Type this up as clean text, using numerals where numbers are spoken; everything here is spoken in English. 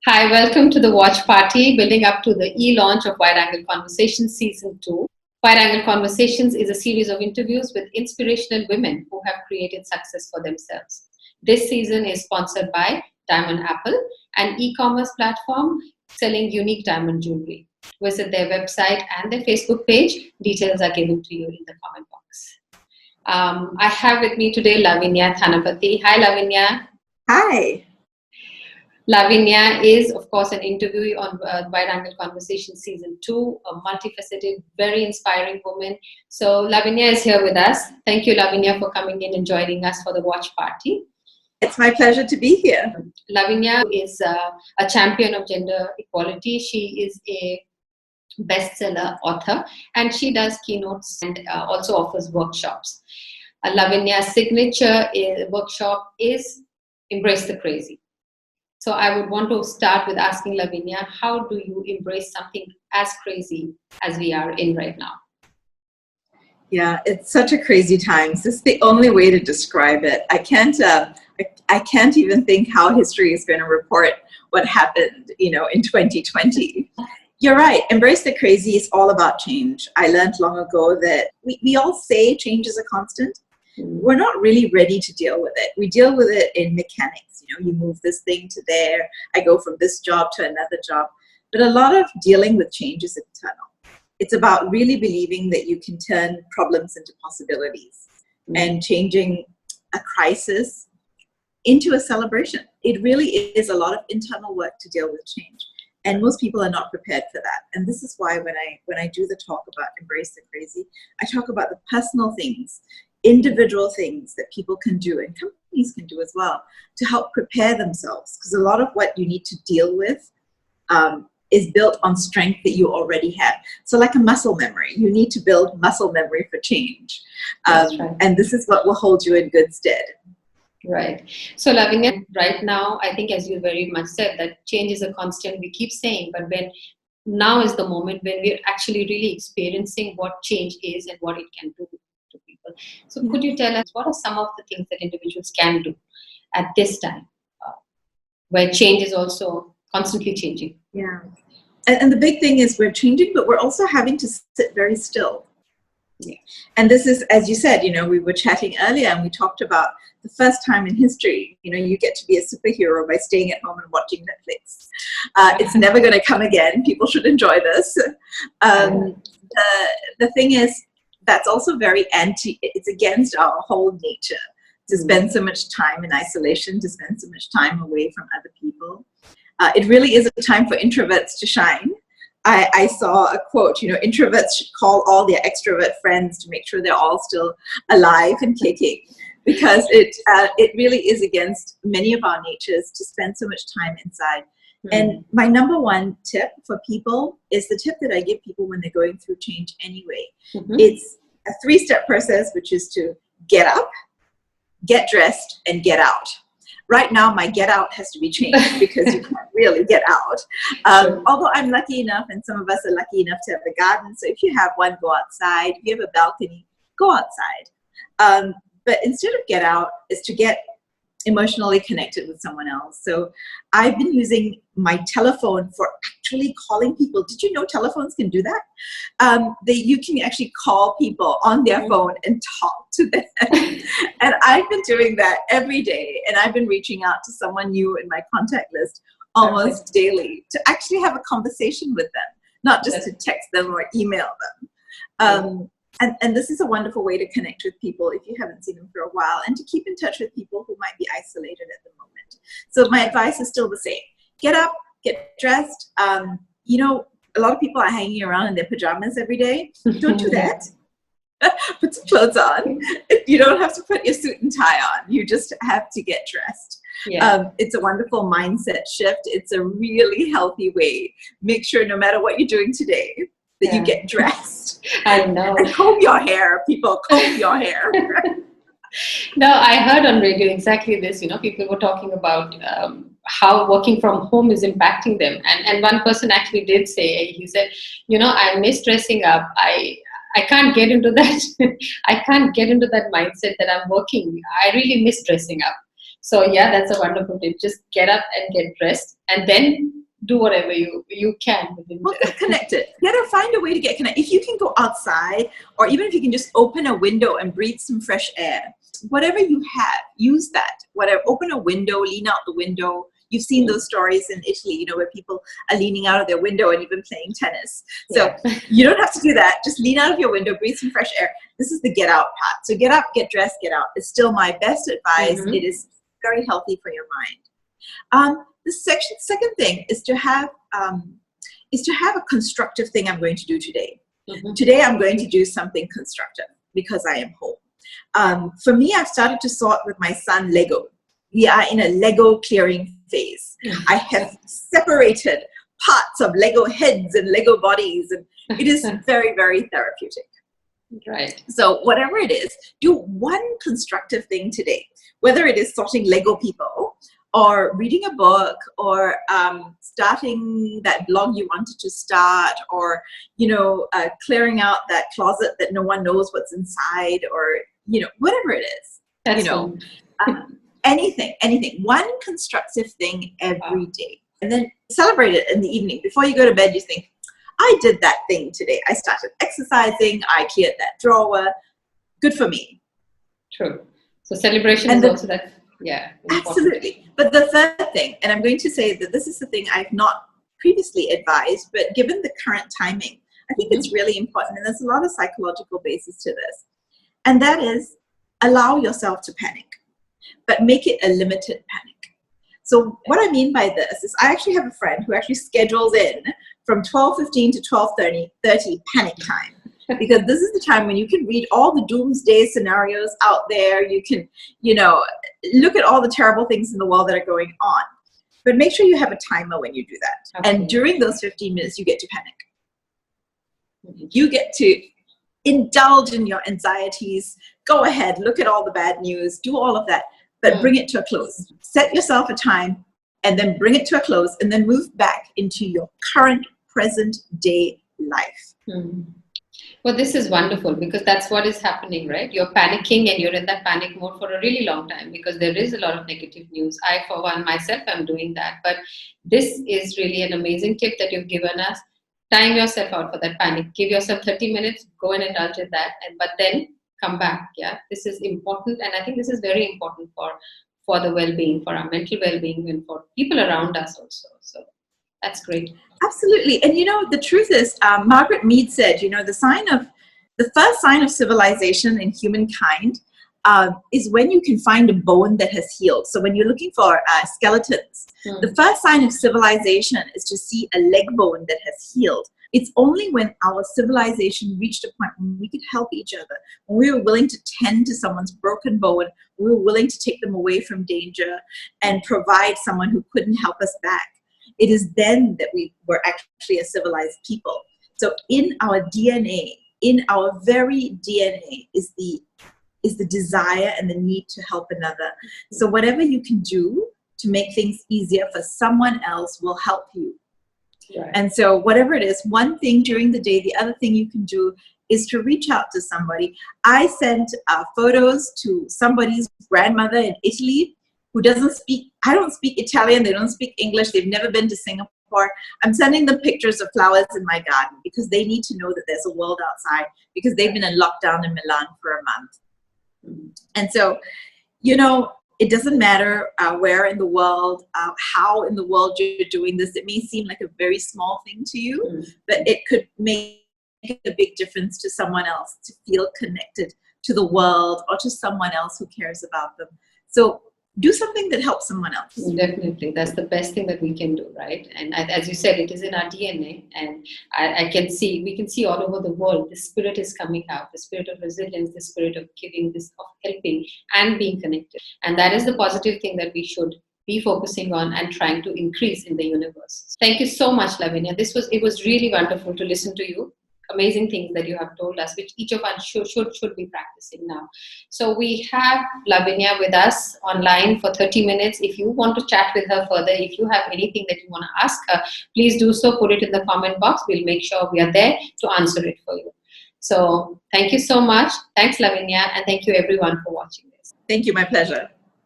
Hi, welcome to the watch party building up to the e-launch of Wide Angle Conversations Season 2. Wide Angle Conversations is a series of interviews with inspirational women who have created success for themselves. This season is sponsored by Diamond Apple, an e-commerce platform selling unique diamond jewelry. Visit their website and their Facebook page. Details are given to you in the comment box. I have with me today Lavinia Thanapathy. Hi, Lavinia. Hi. Lavinia is, of course, an interviewee on Wide Angle Conversation Season 2, a multifaceted, very inspiring woman. So Lavinia is here with us. Thank you, Lavinia, for coming in and joining us for the watch party. It's my pleasure to be here. Lavinia is a champion of gender equality. She is a bestseller author, and she does keynotes and also offers workshops. Lavinia's signature workshop is Embrace the Crazy. So I would want to start with asking Lavinia, how do you embrace something as crazy as we are in right now? Yeah, it's such a crazy time. This is the only way to describe it. I can't even think how history is going to report what happened, in 2020. You're right. Embrace the crazy is all about change. I learned long ago that we all say change is a constant. We're not really ready to deal with it. We deal with it in mechanics. You move this thing to there. I go from this job to another job. But a lot of dealing with change is internal. It's about really believing that you can turn problems into possibilities and changing a crisis into a celebration. It really is a lot of internal work to deal with change. And most people are not prepared for that. And this is why when I do the talk about Embrace the Crazy, I talk about the personal things, individual things that people can do and companies can do as well to help prepare themselves. Because a lot of what you need to deal with is built on strength that you already have. So like a muscle memory, you need to build muscle memory for change. That's right. And this is what will hold you in good stead. Right. So Lavinia, right now, I think as you very much said, that change is a constant, we keep saying, but now is the moment when we're actually really experiencing what change is and what it can do to people. So could you tell us what are some of the things that individuals can do at this time where change is also constantly changing? Yeah. And the big thing is we're changing, but we're also having to sit very still. Yeah. And this is, as you said, we were chatting earlier and we talked about the first time in history, you get to be a superhero by staying at home and watching Netflix. It's never going to come again. People should enjoy this. The thing is, that's also it's against our whole nature to spend so much time in isolation, to spend so much time away from other people. It really is a time for introverts to shine. I saw a quote, introverts should call all their extrovert friends to make sure they're all still alive and kicking, because it really is against many of our natures to spend so much time inside. And my number one tip for people is the tip that I give people when they're going through change anyway. It's a 3-step process, which is to get up, get dressed, and get out. Right now, my get out has to be changed because you can't really get out. Although I'm lucky enough, and some of us are lucky enough to have a garden. So if you have one, go outside. If you have a balcony, go outside. But instead of get out, is to get emotionally connected with someone else. So I've been using my telephone for actually calling people. Did you know telephones can do that? You can actually call people on their phone and talk to them. And I've been doing that every day. And I've been reaching out to someone new in my contact list almost daily to actually have a conversation with them, not just to text them or email them. And this is a wonderful way to connect with people if you haven't seen them for a while, and to keep in touch with people who might be isolated at the moment. So my advice is still the same. Get up, get dressed. A lot of people are hanging around in their pajamas every day. Don't do that. Put some clothes on. You don't have to put your suit and tie on. You just have to get dressed. Yeah. It's a wonderful mindset shift. It's a really healthy way. Make sure no matter what you're doing today, that you get dressed. I know. And comb your hair, people. Comb your hair. No, I heard on radio exactly this. People were talking about how working from home is impacting them. And one person actually did say, he said, I miss dressing up. I can't get into that. I can't get into that mindset that I'm working. I really miss dressing up. So yeah, that's a wonderful tip. Just get up and get dressed, and then do whatever you can within Well, get connected. Find a way to get connected. If you can go outside, or even if you can just open a window and breathe some fresh air, whatever you have, use that. Whatever, open a window, lean out the window. You've seen those stories in Italy, where people are leaning out of their window and even playing tennis. So you don't have to do that. Just lean out of your window, breathe some fresh air. This is the get out part. So get up, get dressed, get out. It's still my best advice. It is very healthy for your mind. The second thing is to have a constructive thing I'm going to do today. Today I'm going to do something constructive because I am home. For me, I've started to sort with my son Lego. We are in a Lego clearing phase. I have separated parts of Lego heads and Lego bodies, and it is very, very therapeutic. Right. So whatever it is, do one constructive thing today, whether it is sorting Lego people, or reading a book, or starting that blog you wanted to start, or clearing out that closet that no one knows what's inside, or whatever it is. That's anything. One constructive thing every day, and then celebrate it in the evening before you go to bed. You think, I did that thing today. I started exercising. I cleared that drawer. Good for me. True. So celebration is also that. Yeah, absolutely. But the third thing, and I'm going to say that this is the thing I've not previously advised, but given the current timing, I think it's really important, and there's a lot of psychological basis to this, and that is allow yourself to panic, but make it a limited panic. So what I mean by this is I actually have a friend who actually schedules in from 12:15 to 12:30 panic time. Because this is the time when you can read all the doomsday scenarios out there. You can, look at all the terrible things in the world that are going on. But make sure you have a timer when you do that. Okay. And during those 15 minutes, you get to panic. You get to indulge in your anxieties. Go ahead, look at all the bad news, do all of that, but bring it to a close. Set yourself a time and then bring it to a close, and then move back into your current present day life. Well, this is wonderful, because that's what is happening, right? You're panicking, and you're in that panic mode for a really long time because there is a lot of negative news. I, for one, myself, am doing that. But this is really an amazing tip that you've given us. Time yourself out for that panic. Give yourself 30 minutes, go and indulge in that, but then come back. Yeah, this is important, and I think this is very important for the well-being, for our mental well-being, and for people around us also. So that's great. Absolutely. And the truth is, Margaret Mead said, the first sign of civilization in humankind is when you can find a bone that has healed. So when you're looking for skeletons, the first sign of civilization is to see a leg bone that has healed. It's only when our civilization reached a point when we could help each other, when we were willing to tend to someone's broken bone, we were willing to take them away from danger and provide someone who couldn't help us back. It is then that we were actually a civilized people. So in our DNA, in our very DNA is the desire and the need to help another. So whatever you can do to make things easier for someone else will help you. Right. And so whatever it is, one thing during the day, the other thing you can do is to reach out to somebody. I sent photos to somebody's grandmother in Italy who I don't speak Italian, they don't speak English, they've never been to Singapore. I'm sending them pictures of flowers in my garden because they need to know that there's a world outside, because they've been in lockdown in Milan for a month. And so, it doesn't matter where in the world, how in the world you're doing this. It may seem like a very small thing to you, but it could make a big difference to someone else to feel connected to the world or to someone else who cares about them. So do something that helps someone else. Definitely. That's the best thing that we can do, right? And as you said, it is in our DNA, and we can see all over the world, the spirit is coming out, the spirit of resilience, the spirit of giving, this of helping and being connected. And that is the positive thing that we should be focusing on and trying to increase in the universe. Thank you so much, Lavinia. It was really wonderful to listen to you. Amazing things that you have told us, which each of us should be practicing now. So we have Lavinia with us online for 30 minutes. If you want to chat with her further, if you have anything that you want to ask her, please do so. Put it in the comment box. We'll make sure we are there to answer it for you. So thank you so much. Thanks, Lavinia, and thank you everyone for watching this. Thank you. My pleasure.